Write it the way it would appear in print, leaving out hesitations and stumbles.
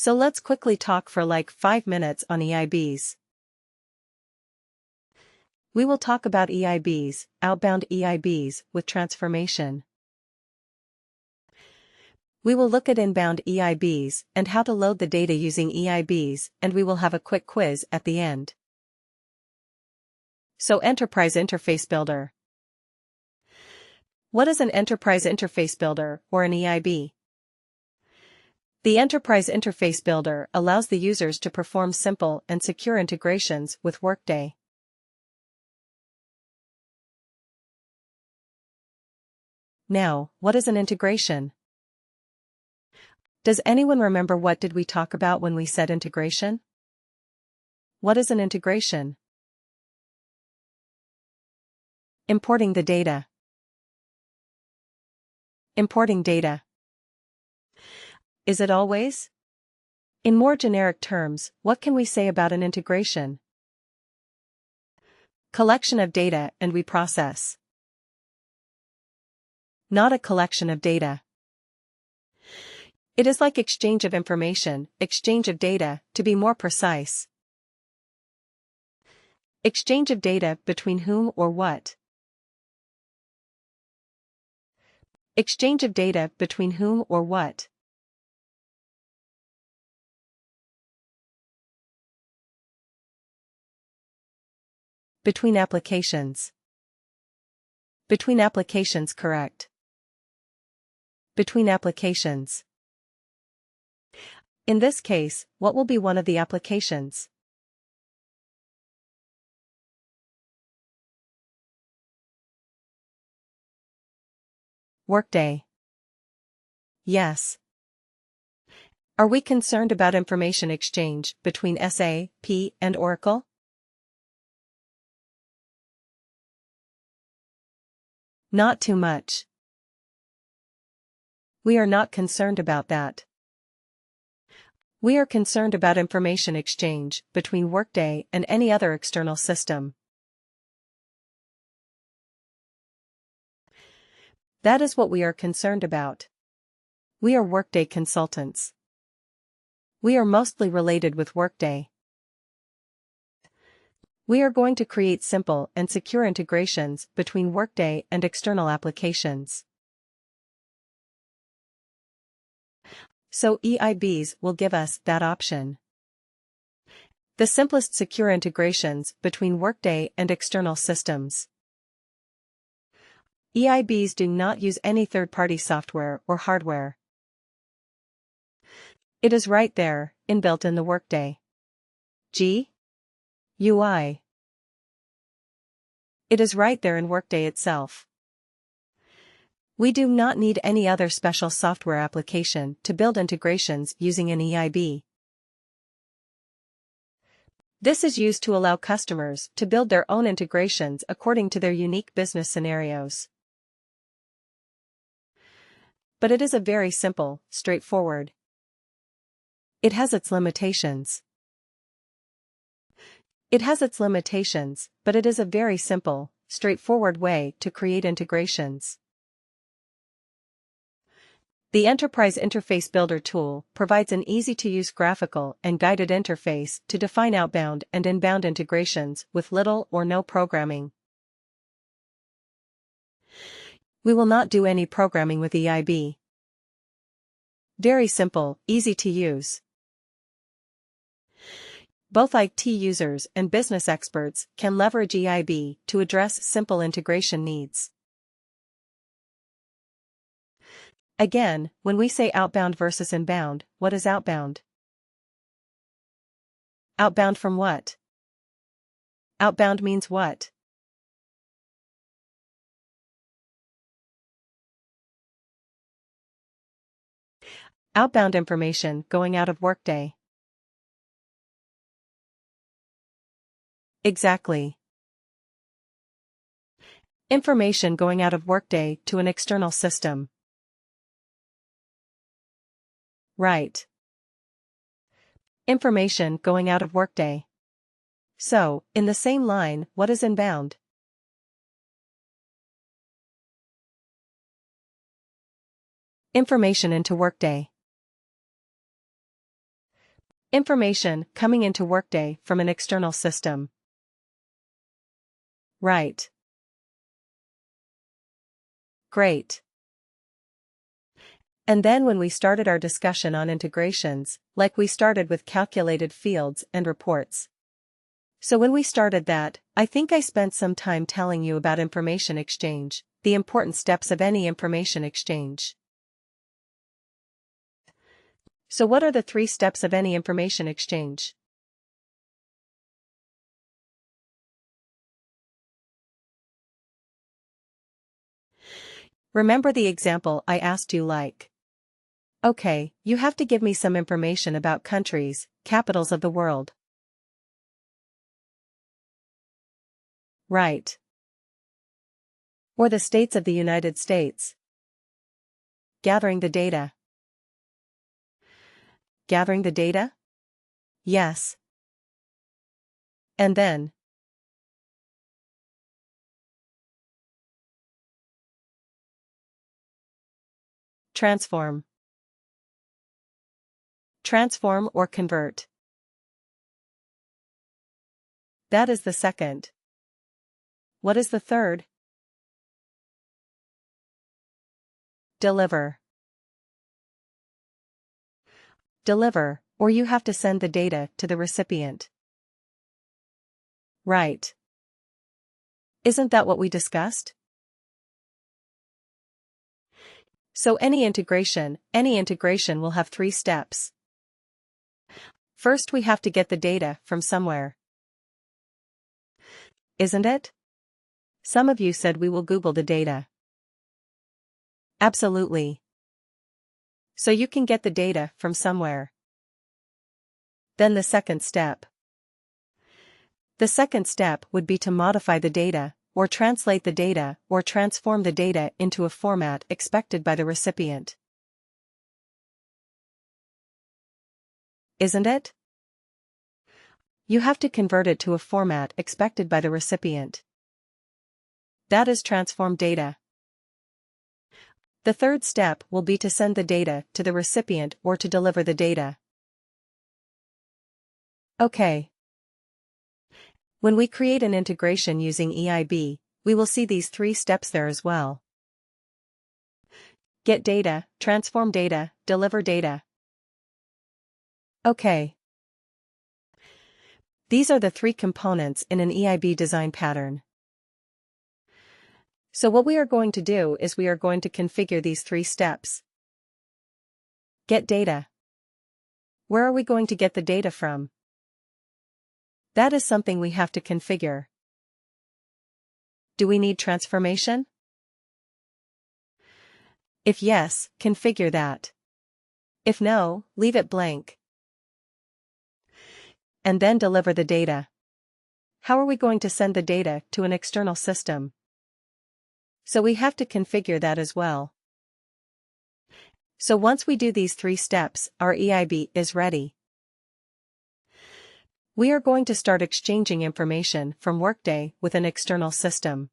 So let's quickly talk for like 5 minutes on EIBs. We will talk about EIBs, outbound EIBs, with transformation. We will look at inbound EIBs and how to load the data using EIBs, and we will have a quick quiz at the end. So Enterprise Interface Builder. What is an Enterprise Interface Builder, or an EIB? The Enterprise Interface Builder allows the users to perform simple and secure integrations with Workday. Now, what is an integration? Does anyone remember what did we talk about when we said integration? What is an integration? Importing the data. Importing data. Is it always? In more generic terms, what can we say about an integration? Collection of data and we process. Not a collection of data. It is like exchange of information, exchange of data, to be more precise. Exchange of data between whom or what? Exchange of data between whom or what? Between applications. Between applications, correct. Between applications. In this case, what will be one of the applications? Workday. Yes. Are we concerned about information exchange between SAP and Oracle? Not too much. We are not concerned about that. We are concerned about information exchange between Workday and any other external system. That is what we are concerned about. We are Workday consultants. We are mostly related with Workday. We are going to create simple and secure integrations between Workday and external applications. So EIBs will give us that option. The simplest secure integrations between Workday and external systems. EIBs do not use any third-party software or hardware. It is right there, inbuilt in the Workday UI. It is right there in Workday itself. We do not need any other special software application to build integrations using an EIB. This is used to allow customers to build their own integrations according to their unique business scenarios. But it is a very simple, straightforward. It has its limitations. It has its limitations, but it is a very simple, straightforward way to create integrations. The Enterprise Interface Builder tool provides an easy-to-use graphical and guided interface to define outbound and inbound integrations with little or no programming. We will not do any programming with EIB. Very simple, easy to use. Both IT users and business experts can leverage EIB to address simple integration needs. Again, when we say outbound versus inbound, what is outbound? Outbound from what? Outbound means what? Outbound information going out of Workday. Exactly. Information going out of Workday to an external system. Right. Information going out of Workday. So, in the same line, what is inbound? Information into Workday. Information coming into Workday from an external system. Right. Great. And then when we started our discussion on integrations, like we started with calculated fields and reports. So when we started that, I think I spent some time telling you about information exchange, the important steps of any information exchange. So what are the 3 steps of any information exchange? Remember the example I asked you like. Okay, you have to give me some information about countries, capitals of the world. Right. Or the states of the United States. Gathering the data. Gathering the data? Yes. And then? Transform. Transform or convert. That is the second. What is the third? Deliver. Deliver, or you have to send the data to the recipient. Right. Isn't that what we discussed? So any integration will have 3 steps. First we have to get the data from somewhere. Isn't it? Some of you said we will Google the data. Absolutely. So you can get the data from somewhere. Then the second step. The second step would be to modify the data, or translate the data, or transform the data into a format expected by the recipient. Isn't it? You have to convert it to a format expected by the recipient. That is transform data. The third step will be to send the data to the recipient or to deliver the data. Okay. When we create an integration using EIB, we will see these 3 steps there as well. Get data, transform data, deliver data. Okay. These are the 3 components in an EIB design pattern. So what we are going to do is we are going to configure these 3 steps. Get data. Where are we going to get the data from? That is something we have to configure. Do we need transformation? If yes, configure that. If no, leave it blank. And then deliver the data. How are we going to send the data to an external system? So we have to configure that as well. So once we do these 3 steps, our EIB is ready. We are going to start exchanging information from Workday with an external system.